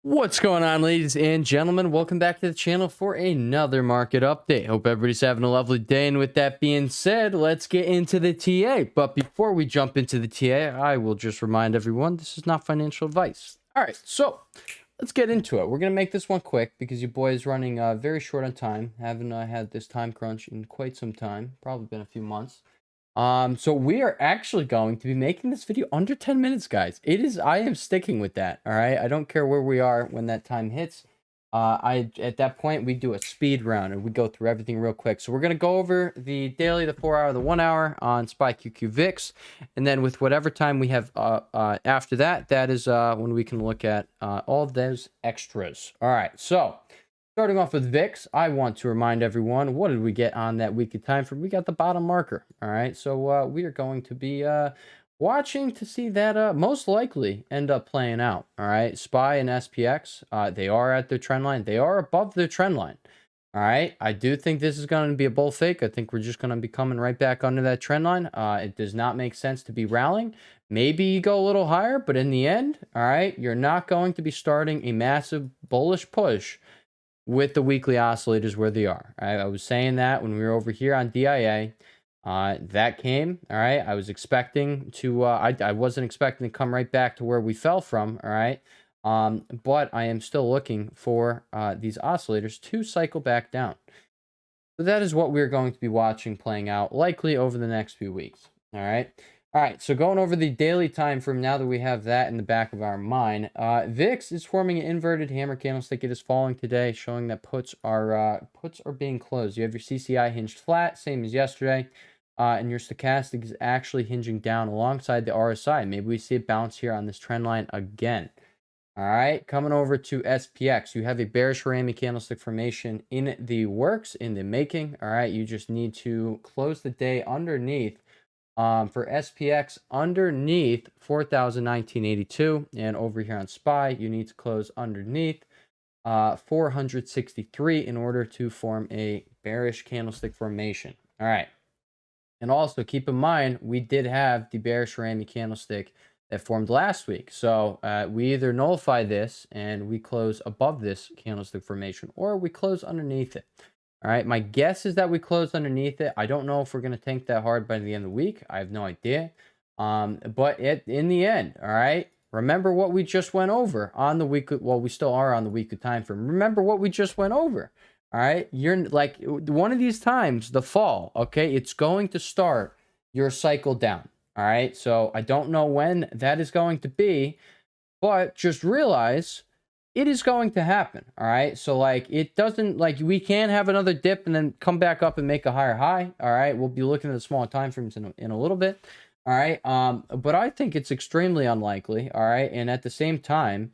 What's going on, ladies and gentlemen? Welcome back to the channel for another market update. Hope everybody's having a lovely day. And with that being said, let's get into the TA. But before we jump into the TA, I will just remind everyone this is not financial advice. All right, so let's get into it. We're going to make this one quick because your boy is running very short on time. Haven't had this time crunch in quite some time, probably been a few months. So we are actually going to be making this video under 10 minutes, guys. I am sticking with that. All right. I don't care where we are when that time hits. At that point, we do a speed round and we go through everything real quick. So we're going to go over the daily, the 4 hour, the 1 hour on SPY QQ VIX. And then with whatever time we have after that, that is when we can look at all of those extras. All right. So starting off with VIX, I want to remind everyone, what did we get on that weekly time frame? We got the bottom marker. All right, so we are going to be watching to see that most likely end up playing out. All right, SPY and SPX, they are at their trend line. They are above their trend line. All right, I do think this is going to be a bull fake. I think we're just going to be coming right back under that trend line. It does not make sense to be rallying. Maybe you go a little higher, but in the end, all right, you're not going to be starting a massive bullish push with the weekly oscillators where they are. All right? I was saying that when we were over here on DIA. That came. All right. I was expecting to, I wasn't expecting to come right back to where we fell from. All right. But I am still looking for these oscillators to cycle back down. So that is what we're going to be watching playing out likely over the next few weeks. All right. All right, so going over the daily time frame, now that we have that in the back of our mind, VIX is forming an inverted hammer candlestick. It is falling today, showing that puts are being closed. You have your CCI hinged flat, same as yesterday, and your stochastic is actually hinging down alongside the RSI. Maybe we see it bounce here on this trend line again. All right, coming over to SPX, you have a bearish Rami candlestick formation in the works, in the making. All right, you just need to close the day underneath. For SPX underneath 4,1982, and over here on SPY, you need to close underneath 463 in order to form a bearish candlestick formation. All right. And also keep in mind, we did have the bearish Rami candlestick that formed last week. So we either nullify this and we close above this candlestick formation, or we close underneath it. All right, my guess is that we close underneath it. I don't know if we're going to tank that hard by the end of the week. I have no idea. But in the end, all right, remember what we just went over on the weekly. Well, we still are on the weekly time frame. Remember what we just went over. All right, you're like one of these times, the fall, okay, it's going to start your cycle down. All right, so I don't know when that is going to be, but just realize it is going to happen. All right. So like it doesn't like we can have another dip and then come back up and make a higher high. All right. We'll be looking at the smaller time frames in a little bit. All right. But I think it's extremely unlikely. All right. And at the same time,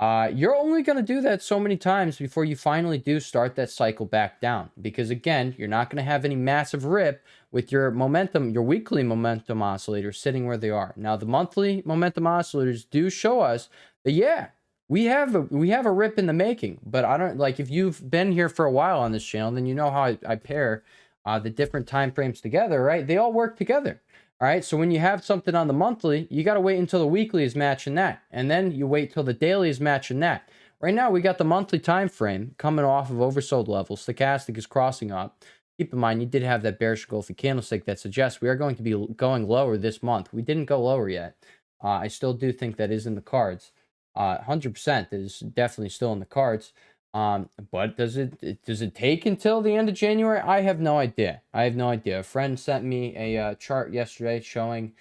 you're only going to do that so many times before you finally do start that cycle back down. Because again, you're not going to have any massive rip with your momentum, your weekly momentum oscillators sitting where they are. Now, the monthly momentum oscillators do show us that, yeah, we have a rip in the making, but I don't like if you've been here for a while on this channel, then you know how I pair the different time frames together, right? They all work together. All right. So when you have something on the monthly, you got to wait until the weekly is matching that. And then you wait till the daily is matching that. Right now, we got the monthly time frame coming off of oversold levels. Stochastic is crossing up. Keep in mind, you did have that bearish engulfing candlestick that suggests we are going to be going lower this month. We didn't go lower yet. I still do think that is in the cards. 100% is definitely still in the cards. But does it take until the end of January? I have no idea. A friend sent me a chart yesterday showing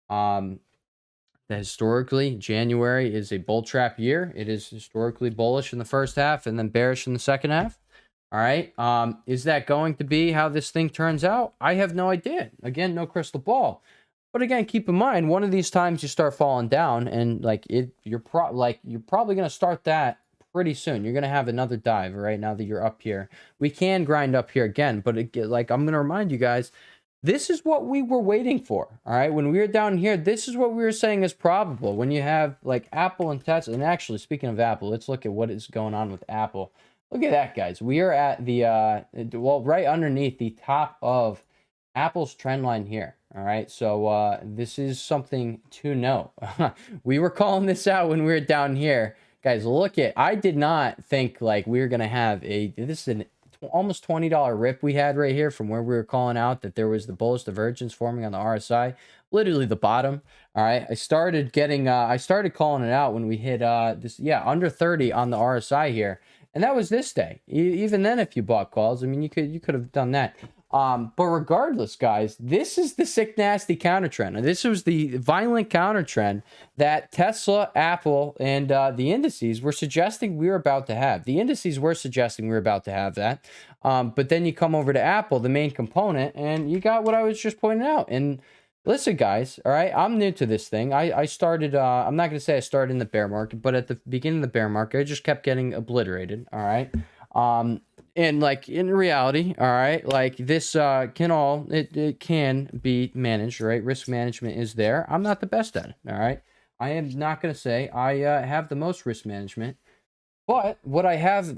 that historically January is a bull trap year. It is historically bullish in the first half and then bearish in the second half. All right. Is that going to be how this thing turns out? I have no idea. Again, no crystal ball. But again, keep in mind, one of these times you start falling down, and like you're probably going to start that pretty soon. You're going to have another dive right now that you're up here. We can grind up here again, but like I'm going to remind you guys, this is what we were waiting for. All right, when we were down here, this is what we were saying is probable. When you have like Apple and Tesla, and actually speaking of Apple, let's look at what is going on with Apple. Look at that, guys. We are at the right underneath the top of Apple's trend line here. All right, so this is something to know. We were calling this out when we were down here. Guys, look at, I did not think like we were going to have this is an almost $20 rip we had right here from where we were calling out that there was the bullish divergence forming on the RSI, literally the bottom. All right. I started calling it out when we hit under 30 on the RSI here. And that was this day. Even then, if you bought calls, I mean, you could have done that. But regardless, guys, this is the sick, nasty counter trend. And this was the violent counter trend that Tesla, Apple, and the indices were suggesting we were about to have. The indices were suggesting we were about to have that. But then you come over to Apple, the main component, and you got what I was just pointing out. And listen, guys, all right, I'm new to this thing. I started, I'm not going to say I started in the bear market, but at the beginning of the bear market, I just kept getting obliterated, all right? And like in reality, all right, like this it can be managed, right? Risk management is there. I'm not the best at it, all right? I am not going to say I have the most risk management, but what I have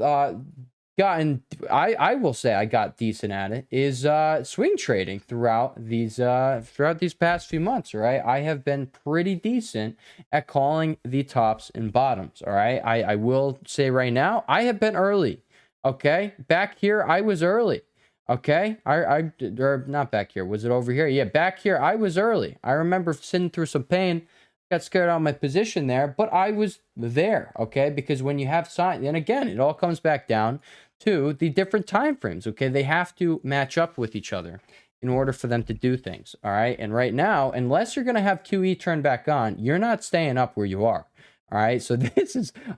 gotten, I will say I got decent at it, is swing trading throughout these past few months, all right? I have been pretty decent at calling the tops and bottoms, all right? I will say right now, I have been early. Okay, back here, I was early. Okay, or not back here. Was it over here? Yeah, back here, I was early. I remember sitting through some pain, got scared out of my position there, but I was there. Okay, because when you have sign, and again, it all comes back down to the different time frames. Okay, they have to match up with each other in order for them to do things. All right, and right now, unless you're gonna have QE turn back on, you're not staying up where you are. All right, so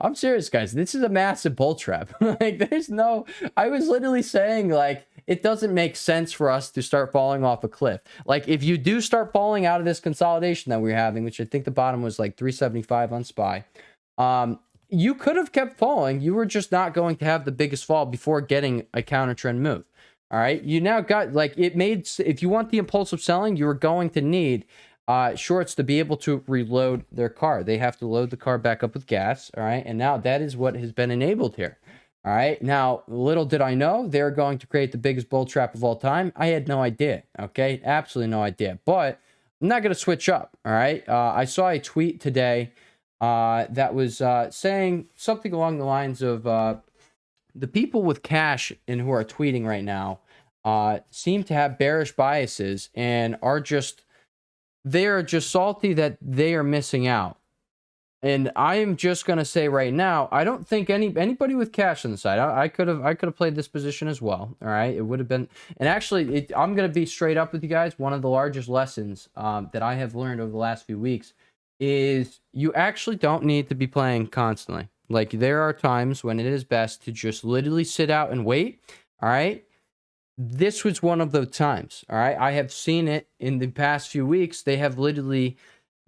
I'm serious, guys. This is a massive bull trap. Like, I was literally saying, like, it doesn't make sense for us to start falling off a cliff. Like, if you do start falling out of this consolidation that we're having, which I think the bottom was like 375 on SPY, you could have kept falling. You were just not going to have the biggest fall before getting a counter trend move. All right, you now got, like, if you want the impulsive selling, you were going to need shorts to be able to reload their car. They have to load the car back up with gas, all right? And now that is what has been enabled here, all right? Now, little did I know they're going to create the biggest bull trap of all time. I had no idea, okay? Absolutely no idea. But I'm not going to switch up, all right? I saw a tweet today that was saying something along the lines of the people with cash and who are tweeting right now seem to have bearish biases and are just... they are just salty that they are missing out. And I am just going to say right now, I don't think anybody with cash on the side, I could have played this position as well. All right. It would have been, and actually I'm going to be straight up with you guys. One of the largest lessons that I have learned over the last few weeks is you actually don't need to be playing constantly. Like, there are times when it is best to just literally sit out and wait. All right. This was one of those times, all right? I have seen it in the past few weeks. They have literally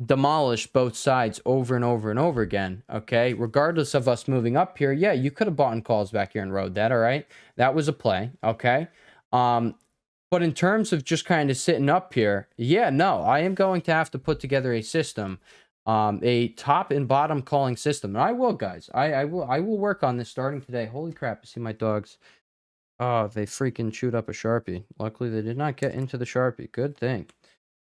demolished both sides over and over and over again, okay? Regardless of us moving up here, yeah, you could have bought in calls back here and rode that, all right? That was a play, okay? But in terms of just kind of sitting up here, yeah, no, I am going to have to put together a system, a top and bottom calling system. And I will, guys. I will work on this starting today. Holy crap, you see my dogs... oh, they freaking chewed up a Sharpie. Luckily, they did not get into the Sharpie. Good thing.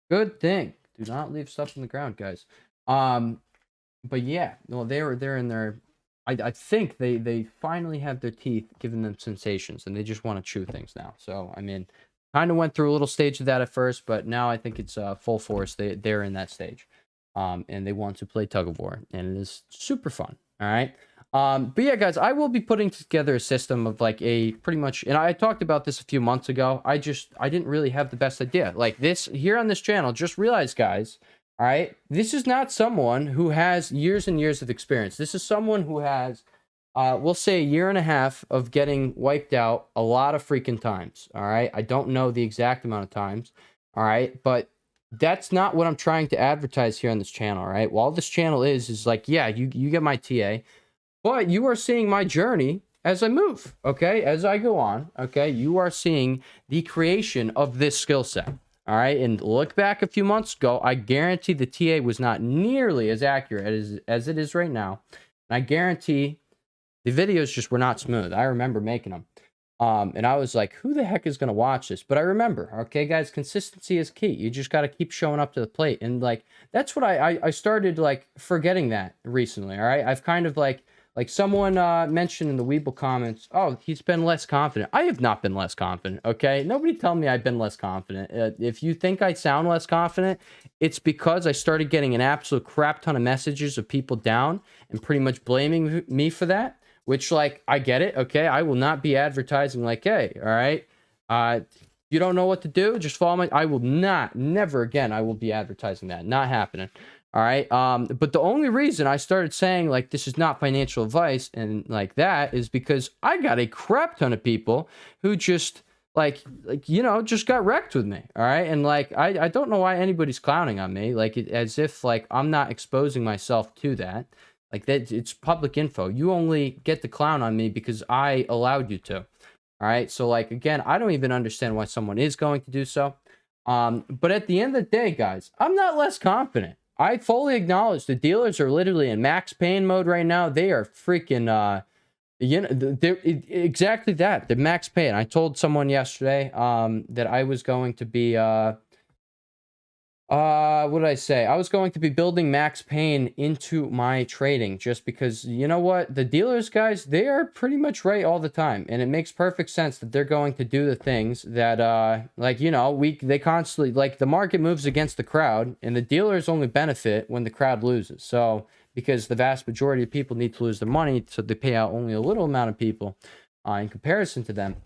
Good thing. Do not leave stuff on the ground, guys. But yeah, well, they're in their... I think they finally have their teeth giving them sensations, and they just want to chew things now. So, I mean, kind of went through a little stage of that at first, but now I think it's full force. They're in that stage. And they want to play tug of war, and it is super fun. All right. But yeah, guys, I will be putting together a system of like a pretty much, and I talked about this a few months ago. I didn't really have the best idea. Like, this here on this channel, just realize, guys, all right, this is not someone who has years and years of experience. This is someone who has, we'll say, a year and a half of getting wiped out a lot of freaking times. All right. I don't know the exact amount of times. All right. But that's not what I'm trying to advertise here on this channel. All right. Well, all this channel is like, yeah, you get my TA. But you are seeing my journey as I move, okay? As I go on, okay? You are seeing the creation of this skill set, all right? And look back a few months ago, I guarantee the TA was not nearly as accurate as it is right now. And I guarantee the videos just were not smooth. I remember making them. And I was like, who the heck is going to watch this? But I remember, okay, guys, consistency is key. You just got to keep showing up to the plate. And, like, that's what I started, like, forgetting that recently, all right? I've kind of, like... Like someone mentioned in the Weeble comments, oh, he's been less confident. I have not been less confident, okay? Nobody tell me I've been less confident. If you think I sound less confident, it's because I started getting an absolute crap ton of messages of people down and pretty much blaming me for that, which, like, I get it, okay? I will not be advertising like, hey, all right, you don't know what to do, just follow my... I will not, never again, I will be advertising that. Not happening. All right. But the only reason I started saying like this is not financial advice and like that is because I got a crap ton of people who just like you know, just got wrecked with me. All right. And like I don't know why anybody's clowning on me, like as if like I'm not exposing myself to that. Like that it's public info. You only get the clown on me because I allowed you to. All right. So like again, I don't even understand why someone is going to do so. But at the end of the day, guys, I'm not less confident. I fully acknowledge the dealers are literally in max pain mode right now. They are freaking, you know, they're exactly that. They're max pain. I told someone yesterday, that I was going to be, what did I say? I was going to be building max pain into my trading just because, you know what? The dealers, guys, they are pretty much right all the time. And it makes perfect sense that they're going to do the things that, like, you know, they constantly, like, the market moves against the crowd and the dealers only benefit when the crowd loses. So, because the vast majority of people need to lose their money, so they pay out only a little amount of people in comparison to them.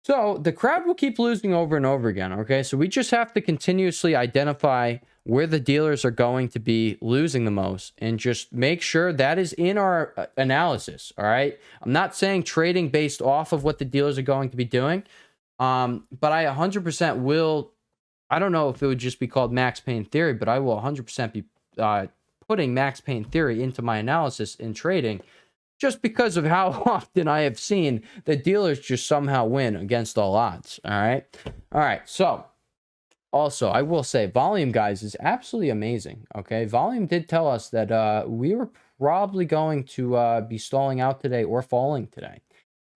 So the crowd will keep losing over and over again, okay? So we just have to continuously identify where the dealers are going to be losing the most and just make sure that is in our analysis, all right? I'm not saying trading based off of what the dealers are going to be doing, but I 100% will, I don't know if it would just be called max pain theory, but I will 100% be putting max pain theory into my analysis in trading, just because of how often I have seen the dealers just somehow win against all odds. All right. All right. So also, I will say volume, guys, is absolutely amazing. Okay. Volume did tell us that we were probably going to be stalling out today or falling today.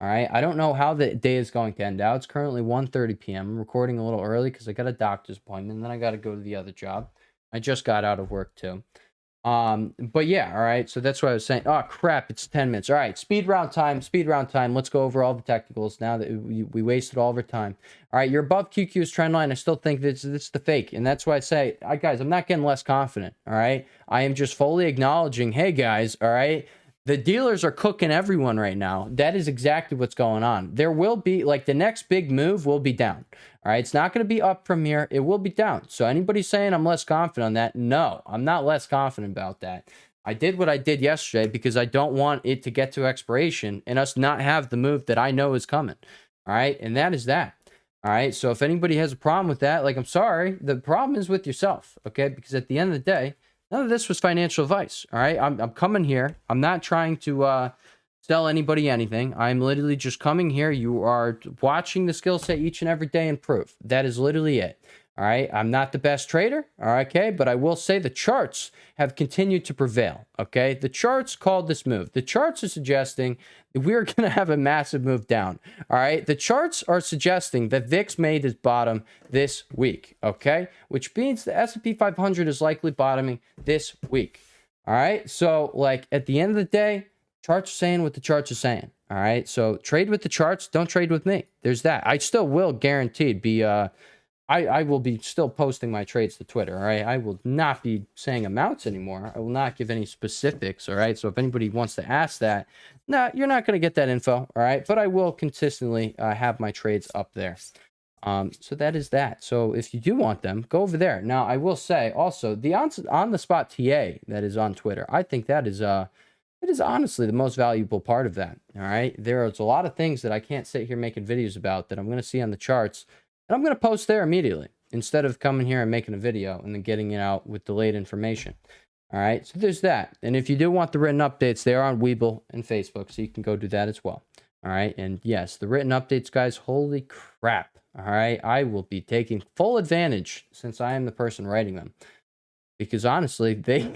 All right. I don't know how the day is going to end out. It's currently 1:30 p.m. I'm recording a little early because I got a doctor's appointment and then I got to go to the other job. I just got out of work too. But yeah, all right, so that's what I was saying. Oh crap, it's 10 minutes. All right, speed round time. Let's go over all the technicals now that we wasted all of our time. All right, you're above QQ's trend line. I still think this is the fake, and that's why I say, guys, I'm not getting less confident. All right, I am just fully acknowledging, hey guys, all right, the dealers are cooking everyone right now. That is exactly what's going on. There will be, like, the next big move will be down. All right, it's not going to be up from here. It will be down. So anybody saying I'm less confident on that, no, I'm not less confident about that. I did what I did yesterday because I don't want it to get to expiration and us not have the move that I know is coming. All right, and that is that. All right, so if anybody has a problem with that, like, I'm sorry, the problem is with yourself, okay? Because at the end of the day, none of this was financial advice, all right? I'm coming here. I'm not trying to sell anybody anything. I'm literally just coming here. You are watching the skill set each and every day improve. That is literally it, all right? I'm not the best trader, all right, okay? But I will say the charts have continued to prevail, okay? The charts called this move. The charts are suggesting that we're going to have a massive move down, all right? The charts are suggesting that VIX made its bottom this week, okay? Which means the S&P 500 is likely bottoming this week, all right? So, like, at the end of the day, charts are saying what the charts are saying, all right? So trade with the charts, don't trade with me. There's that. I still will guaranteed be, I will be still posting my trades to Twitter, all right? I will not be saying amounts anymore. I will not give any specifics, all right? So if anybody wants to ask that, no, you're not going to get that info, all right? But I will consistently have my trades up there. So that is that. So if you do want them, go over there. Now, I will say also, the on-the-spot TA that is on Twitter, I think that is... it is honestly the most valuable part of that, all right? There's a lot of things that I can't sit here making videos about that I'm going to see on the charts, and I'm going to post there immediately instead of coming here and making a video and then getting it out with delayed information, all right? So there's that. And if you do want the written updates, they are on Weeble and Facebook, so you can go do that as well, all right? And yes, the written updates, guys, holy crap, all right? I will be taking full advantage since I am the person writing them. Because honestly, they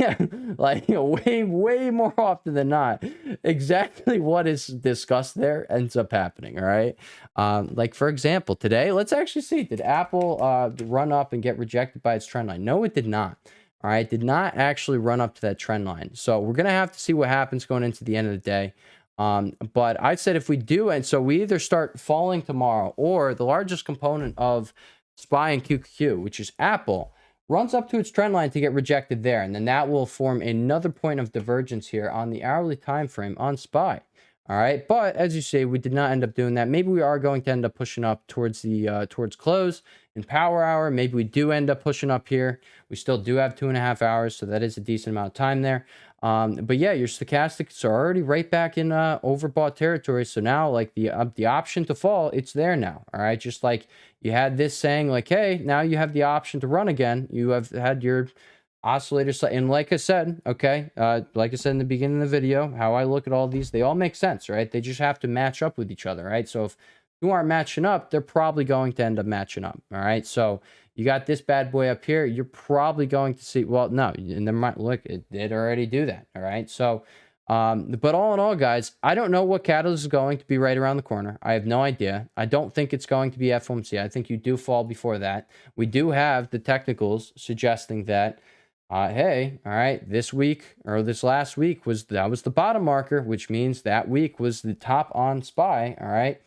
like way more often than not, exactly what is discussed there ends up happening. All right. Like for example, today, let's actually see, did Apple run up and get rejected by its trend line? No, it did not. All right, did not actually run up to that trend line. So we're going to have to see what happens going into the end of the day. But I said if we do, and so we either start falling tomorrow, or the largest component of SPY and QQQ, which is Apple, runs up to its trend line to get rejected there. And then that will form another point of divergence here on the hourly time frame on SPY. All right, but as you see, we did not end up doing that. Maybe we are going to end up pushing up towards the towards close in power hour. Maybe we do end up pushing up here. We still do have 2.5 hours, so that is a decent amount of time there. But yeah, your stochastics are already right back in overbought territory. So now, like the option to fall, it's there now. All right, just like you had this saying, like, hey, now you have the option to run again. You have had your oscillators, and like I said, okay, like I said in the beginning of the video, how I look at all these, they all make sense, right? They just have to match up with each other, right? So if you aren't matching up, they're probably going to end up matching up. All right, so you got this bad boy up here, you're probably going to see, well, no, and there might, look, it did already do that. All right, so but all in all, guys, I don't know what catalyst is going to be right around the corner. I have no idea. I don't think it's going to be FOMC. I think you do fall before that. We do have the technicals suggesting that hey, all right, this week or this last week was the bottom marker, which means that week was the top on SPY. All right,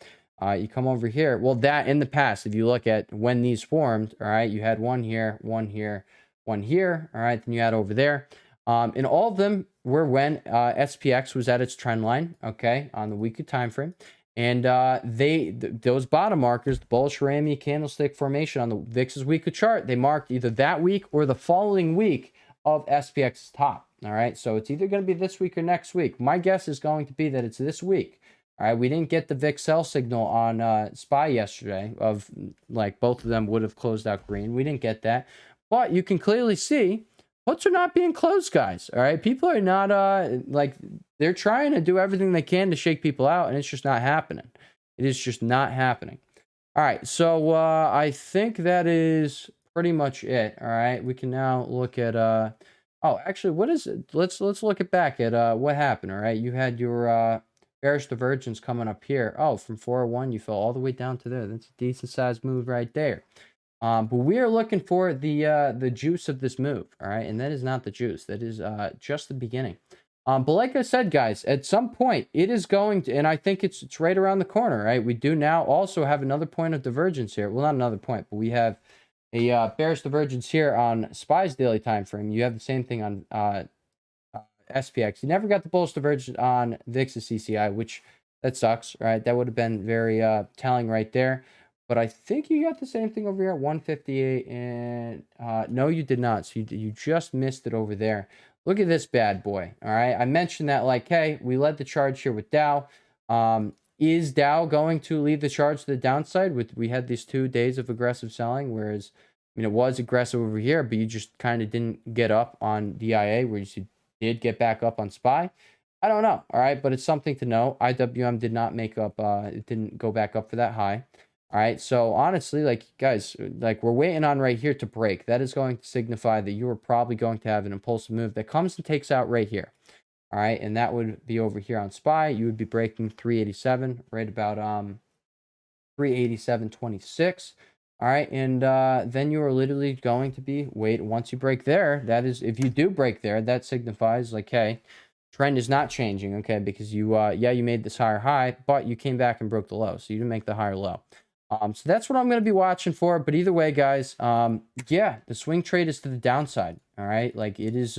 you come over here. Well, that in the past, if you look at when these formed, all right, you had one here, one here, one here. All right, then you had over there. And all of them were when SPX was at its trend line, okay, on the weekly time frame. And those bottom markers, the bullish Ramy candlestick formation on the VIX's weekly chart, they marked either that week or the following week of SPX's top. All right, so it's either going to be this week or next week. My guess is going to be that it's this week. All right, we didn't get the VIX sell signal on SPY yesterday of like both of them would have closed out green. We didn't get that, but you can clearly see puts are not being closed, guys. All right, people are not like they're trying to do everything they can to shake people out, and it's just not happening. It is just not happening. All right, so I think that is pretty much it. All right, we can now look at oh, actually, what is it? Let's look at back at what happened. All right, you had your bearish divergence coming up here. Oh, from 401, you fell all the way down to there. That's a decent sized move right there. But we are looking for the juice of this move, all right? And that is not the juice. That is just the beginning. But like I said, guys, at some point, it is going to, and I think it's right around the corner, right? We do now also have another point of divergence here. Well, not another point, but we have a bearish divergence here on SPY's daily time frame. You have the same thing on SPX. You never got the bullish divergence on VIX's CCI, which that sucks, right? That would have been very telling right there. But I think you got the same thing over here at 158, and no, you did not. So you just missed it over there. Look at this bad boy, all right? I mentioned that, like, hey, we led the charge here with Dow. Is Dow going to lead the charge to the downside? We had these 2 days of aggressive selling, whereas, I mean, it was aggressive over here, but you just kind of didn't get up on DIA, where you did get back up on SPY. I don't know, all right? But it's something to know. IWM did not make up, it didn't go back up for that high. All right, so honestly, like, guys, like, we're waiting on right here to break. That is going to signify that you are probably going to have an impulsive move that comes and takes out right here. All right, and that would be over here on SPY. You would be breaking 387, right about 387.26. All right, and then you are literally going to be, once you break there, that is, if you do break there, that signifies, like, hey, trend is not changing, okay, because you, yeah, you made this higher high, but you came back and broke the low, so you didn't make the higher low. So that's what I'm going to be watching for. But either way, guys, yeah, the swing trade is to the downside. All right, like it is,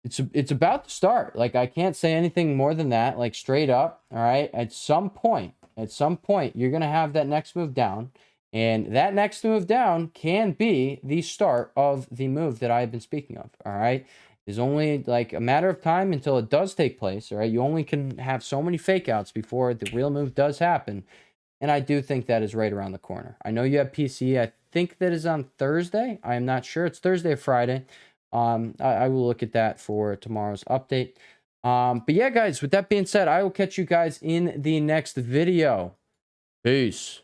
it's about to start. Like I can't say anything more than that. Like straight up. All right, at some point, you're going to have that next move down, and that next move down can be the start of the move that I've been speaking of. All right. It's only like a matter of time until it does take place. All right, you only can have so many fake outs before the real move does happen. And I do think that is right around the corner. I know you have PCE. I think that is on Thursday. I am not sure. It's Thursday or Friday. I will look at that for tomorrow's update. But yeah, guys, with that being said, I will catch you guys in the next video. Peace.